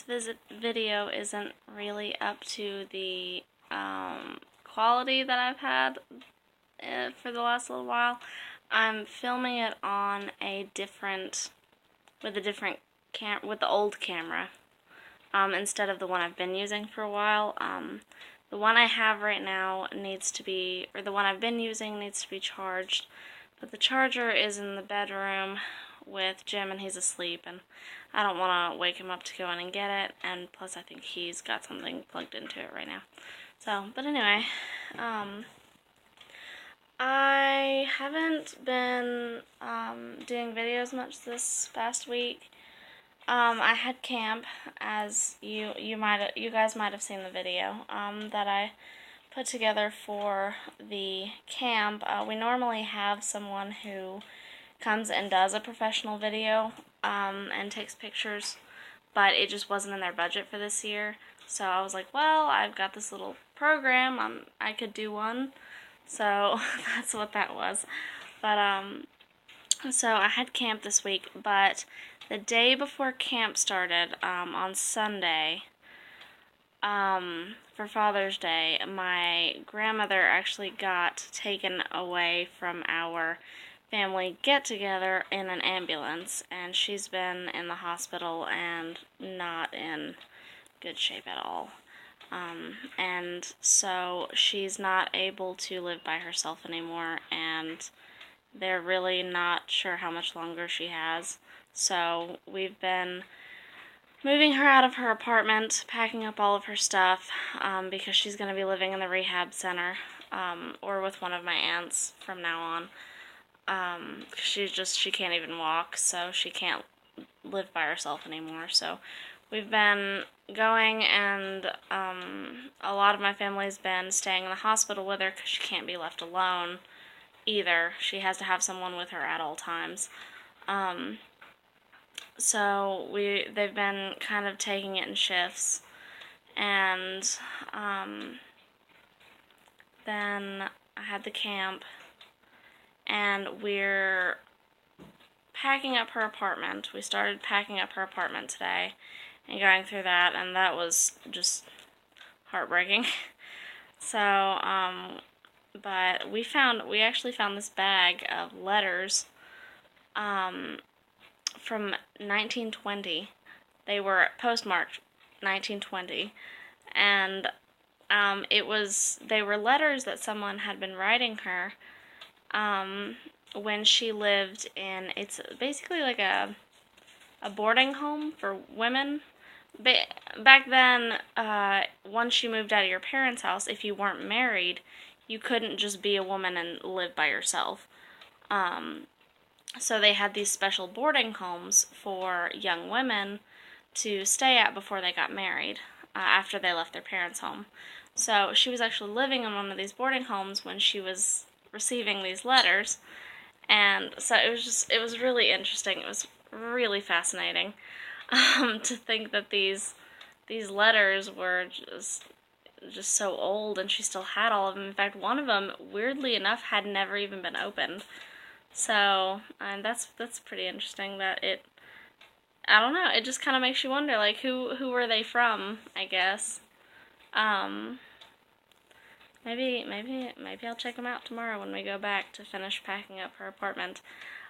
this video isn't really up to the quality that I've had for the last little while. I'm filming it on with the old camera, instead of the one I've been using for a while. The one I have right now the one I've been using needs to be charged, but the charger is in the bedroom with Jim, and he's asleep, and I don't want to wake him up to go in and get it, and plus I think he's got something plugged into it right now. So, but anyway, I haven't been doing videos much this past week. I had camp, as you guys might have seen the video that I put together for the camp. We normally have someone who comes and does a professional video and takes pictures, but it just wasn't in their budget for this year. So I was like, well, I've got this little program, I could do one. So that's what that was. But so I had camp this week, but the day before camp started, on Sunday, for Father's Day, my grandmother actually got taken away from our family get-together in an ambulance, and she's been in the hospital and not in good shape at all. And so she's not able to live by herself anymore, and they're really not sure how much longer she has. So we've been moving her out of her apartment, packing up all of her stuff, because she's going to be living in the rehab center, or with one of my aunts from now on. She can't even walk, so she can't live by herself anymore. So we've been going, and a lot of my family's been staying in the hospital with her because she can't be left alone either. She has to have someone with her at all times. So they've been kind of taking it in shifts, and then I had the camp, and we're packing up her apartment. We started packing up her apartment today and going through that, and that was just heartbreaking. So, but we actually found this bag of letters from 1920. They were postmarked 1920, and they were letters that someone had been writing her when she lived in, it's basically like a boarding home for women. Back then, once you moved out of your parents' house, if you weren't married, you couldn't just be a woman and live by yourself. So they had these special boarding homes for young women to stay at before they got married, after they left their parents' home. So she was actually living in one of these boarding homes when she was receiving these letters, and so it was really interesting. It was really fascinating to think that these letters were just so old, and she still had all of them. In fact, one of them, weirdly enough, had never even been opened. So, and that's pretty interesting that I don't know, it just kind of makes you wonder, like, who were they from, I guess. Maybe I'll check them out tomorrow when we go back to finish packing up her apartment.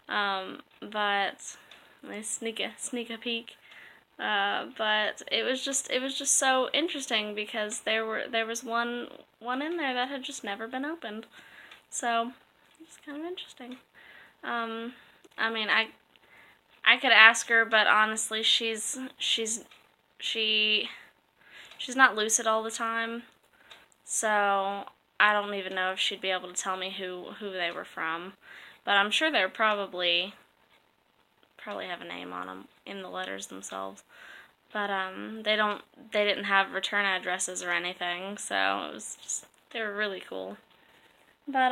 But let's sneak a peek. But it was just so interesting because there was one in there that had just never been opened. So it's kind of interesting. I mean, I could ask her, but honestly, she's not lucid all the time. So I don't even know if she'd be able to tell me who they were from, but I'm sure they're probably have a name on them in the letters themselves. But they didn't have return addresses or anything, so it was just, they were really cool. But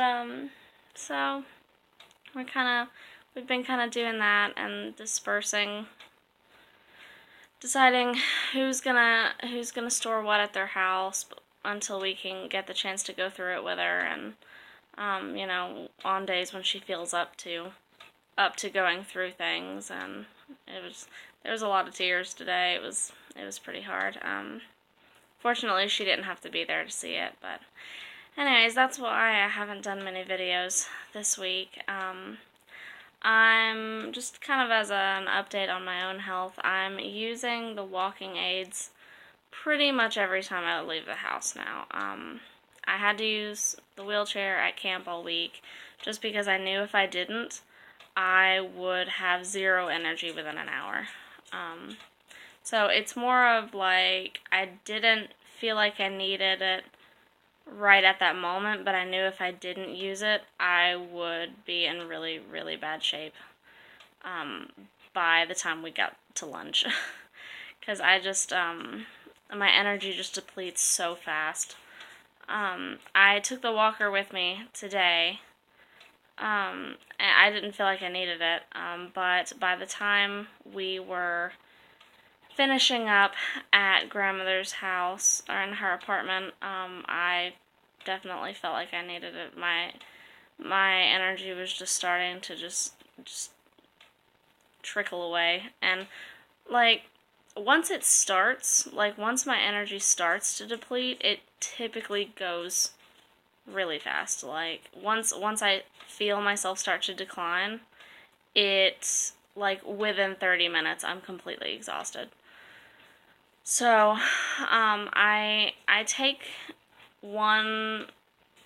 so we've been kind of doing that and dispersing, deciding who's gonna store what at their house until we can get the chance to go through it with her, and you know, on days when she feels up to going through things. And there was a lot of tears today. It was pretty hard. Fortunately, she didn't have to be there to see it, but anyways, that's why I haven't done many videos this week. I'm just kind of as an update on my own health, I'm using the walking aids pretty much every time I leave the house now. I had to use the wheelchair at camp all week just because I knew if I didn't, I would have zero energy within an hour. So it's more of like I didn't feel like I needed it right at that moment, but I knew if I didn't use it, I would be in really, really bad shape by the time we got to lunch. Because I just, my energy just depletes so fast. I took the walker with me today, and I didn't feel like I needed it, but by the time we were finishing up at grandmother's house, or in her apartment, I definitely felt like I needed it. My energy was just starting to just trickle away, and like once it starts, like once my energy starts to deplete, it typically goes really fast. Like once I feel myself start to decline, it's like within 30 minutes I'm completely exhausted. So I take one.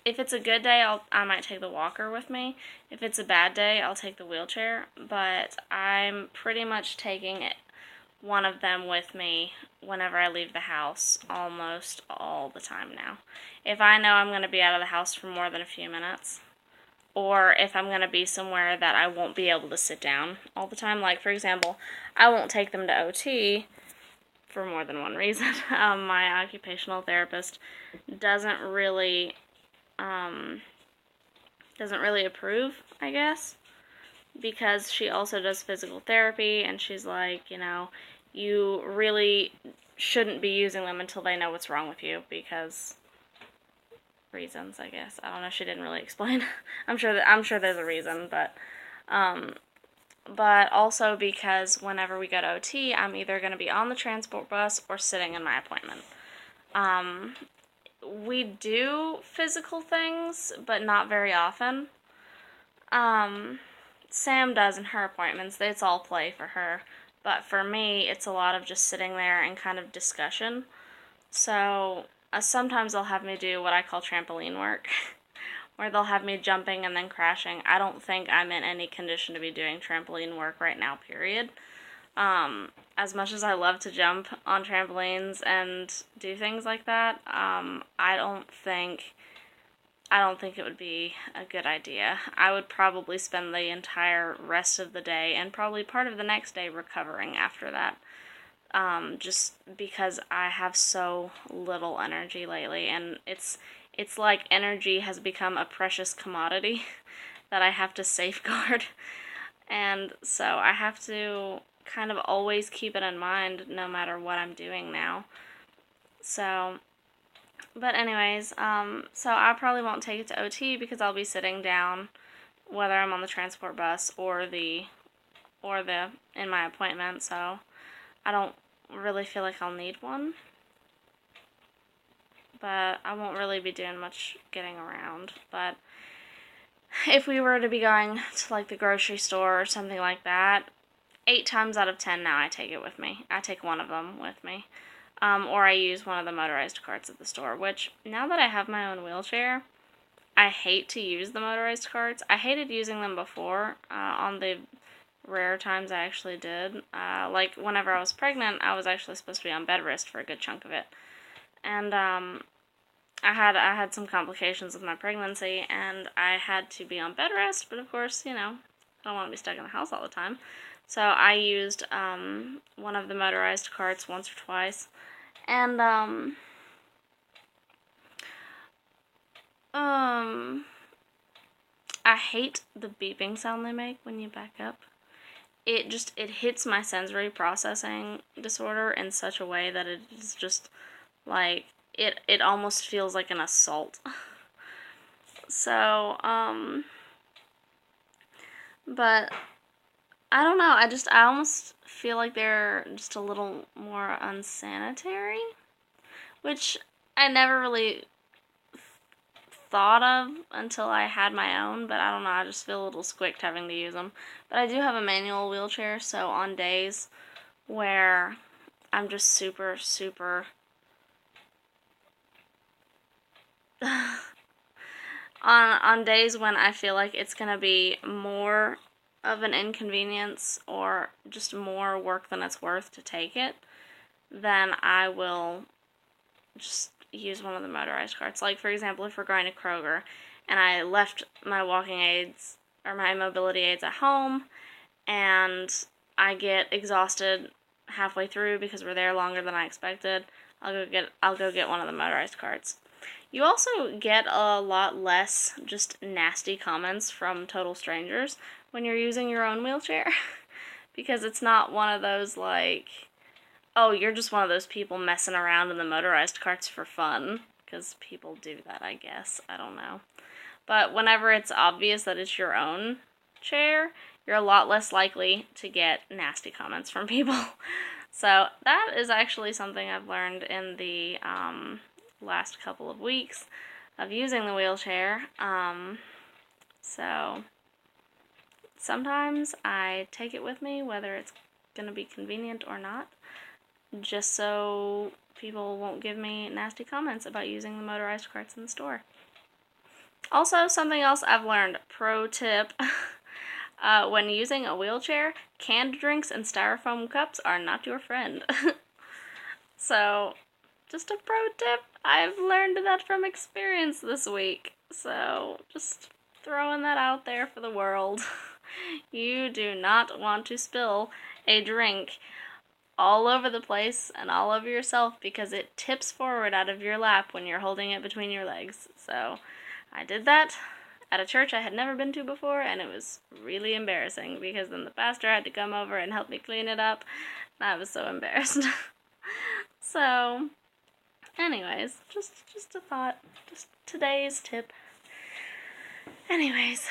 If it's a good day, I might take the walker with me. If it's a bad day, I'll take the wheelchair. But I'm pretty much taking one of them with me whenever I leave the house, almost all the time now. If I know I'm going to be out of the house for more than a few minutes, or if I'm going to be somewhere that I won't be able to sit down all the time, like for example, I won't take them to OT for more than one reason. My occupational therapist doesn't really approve, I guess, because she also does physical therapy, and she's like, you really shouldn't be using them until they know what's wrong with you, because reasons, I guess. I don't know, she didn't really explain. I'm sure there's a reason, but also because whenever we go to OT, I'm either going to be on the transport bus or sitting in my appointment. We do physical things, but not very often. Sam does in her appointments. It's all play for her. But for me, it's a lot of just sitting there and kind of discussion. So sometimes they'll have me do what I call trampoline work, where they'll have me jumping and then crashing. I don't think I'm in any condition to be doing trampoline work right now, period. As much as I love to jump on trampolines and do things like that, I don't think it would be a good idea. I would probably spend the entire rest of the day and probably part of the next day recovering after that. Just because I have so little energy lately, and it's like energy has become a precious commodity that I have to safeguard. And so I have to kind of always keep it in mind no matter what I'm doing now. So, but anyways, so I probably won't take it to OT because I'll be sitting down, whether I'm on the transport bus or in my appointment, so I don't really feel like I'll need one. But I won't really be doing much getting around. But if we were to be going to like the grocery store or something like that, 8 times out of 10 now I take it with me. I take one of them with me. Or I use one of the motorized carts at the store, which now that I have my own wheelchair, I hate to use the motorized carts. I hated using them before, on the rare times I actually did. Like whenever I was pregnant, I was actually supposed to be on bed rest for a good chunk of it. And I had some complications with my pregnancy, and I had to be on bed rest, but of course, I don't want to be stuck in the house all the time. So I used one of the motorized carts once or twice, and I hate the beeping sound they make when you back up. It hits my sensory processing disorder in such a way that it is just like it almost feels like an assault. So but I don't know, I almost feel like they're just a little more unsanitary, which I never really thought of until I had my own, but I don't know, I just feel a little squicked having to use them. But I do have a manual wheelchair, so on days where I'm just super on days when I feel like it's gonna be more of an inconvenience or just more work than it's worth to take it, then I will just use one of the motorized carts. Like, for example, if we're going to Kroger and I left my walking aids or my mobility aids at home and I get exhausted halfway through because we're there longer than I expected, I'll go get one of the motorized carts. You also get a lot less just nasty comments from total strangers when you're using your own wheelchair because it's not one of those like, oh, you're just one of those people messing around in the motorized carts for fun, because people do that, I guess. I don't know. But whenever it's obvious that it's your own chair, you're a lot less likely to get nasty comments from people. So that is actually something I've learned in the last couple of weeks of using the wheelchair. So sometimes I take it with me, whether it's going to be convenient or not, just so people won't give me nasty comments about using the motorized carts in the store. Also, something else I've learned, pro tip, when using a wheelchair, canned drinks and styrofoam cups are not your friend. So, just a pro tip, I've learned that from experience this week. So, just throwing that out there for the world. You do not want to spill a drink all over the place and all over yourself because it tips forward out of your lap when you're holding it between your legs. So I did that at a church I had never been to before, and it was really embarrassing because then the pastor had to come over and help me clean it up, and I was so embarrassed. So anyways, just a thought, just today's tip. Anyways,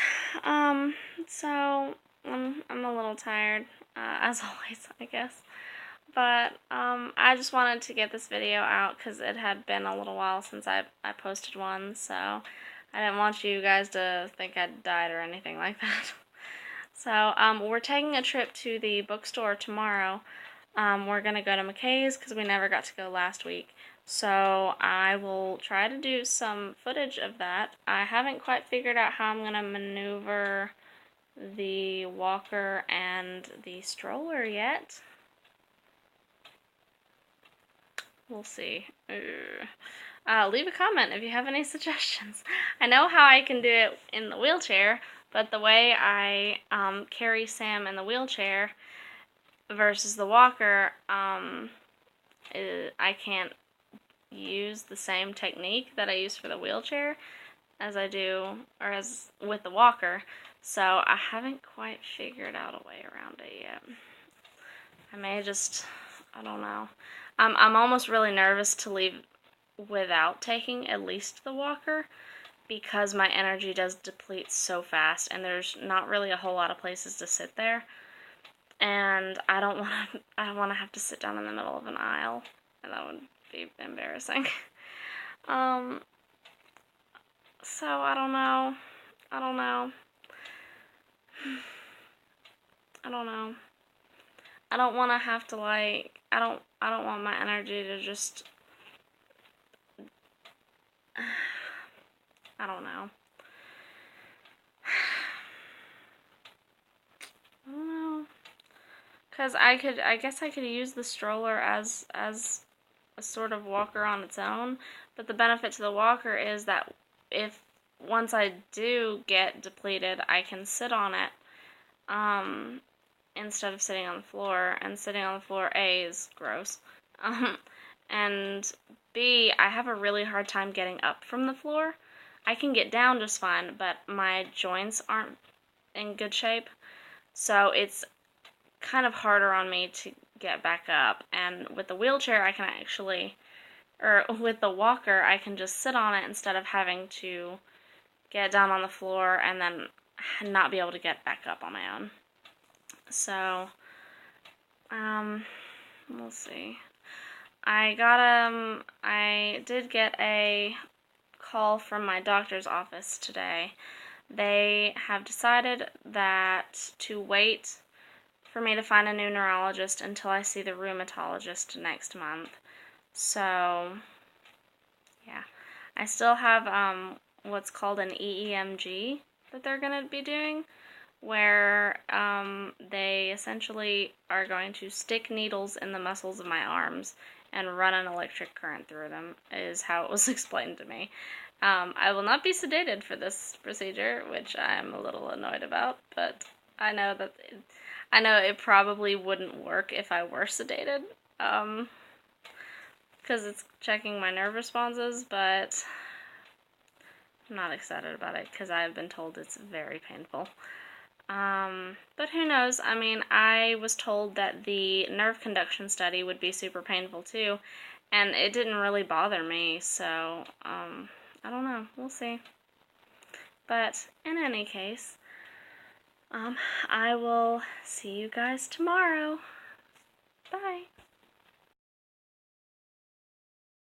so I'm a little tired, as always, I guess. But I just wanted to get this video out because it had been a little while since I posted one, so I didn't want you guys to think I'd died or anything like that. So we're taking a trip to the bookstore tomorrow. We're going to go to McKay's because we never got to go last week. So I will try to do some footage of that. I haven't quite figured out how I'm going to maneuver the walker and the stroller yet. We'll see. Leave a comment if you have any suggestions. I know how I can do it in the wheelchair, but the way I carry Sam in the wheelchair versus the walker, I can't use the same technique that I use for the wheelchair as I do, or as with the walker. So I haven't quite figured out a way around it yet. I may just, I don't know. I'm almost really nervous to leave without taking at least the walker because my energy does deplete so fast and there's not really a whole lot of places to sit there. And I don't want to have to sit down in the middle of an aisle, and that would be embarrassing. So I don't know. I don't want to have to, like, I don't want my energy to just, I don't know. Because I guess I could use the stroller as a sort of walker on its own, but the benefit to the walker is that once I do get depleted, I can sit on it, instead of sitting on the floor, and sitting on the floor, A, is gross, and B, I have a really hard time getting up from the floor. I can get down just fine, but my joints aren't in good shape, so it's kind of harder on me to get back up. And with the wheelchair, I can actually, or with the walker, I can just sit on it instead of having to get down on the floor and then not be able to get back up on my own. So, we'll see. I did get a call from my doctor's office today. They have decided that to wait for me to find a new neurologist until I see the rheumatologist next month. So, yeah. I still have what's called an EEMG that they're going to be doing, where they essentially are going to stick needles in the muscles of my arms and run an electric current through them, is how it was explained to me. I will not be sedated for this procedure, which I'm a little annoyed about, but I know it probably wouldn't work if I were sedated, because it's checking my nerve responses, but I'm not excited about it because I've been told it's very painful. But who knows? I mean, I was told that the nerve conduction study would be super painful too, and it didn't really bother me, so, I don't know. We'll see. But in any case, I will see you guys tomorrow. Bye.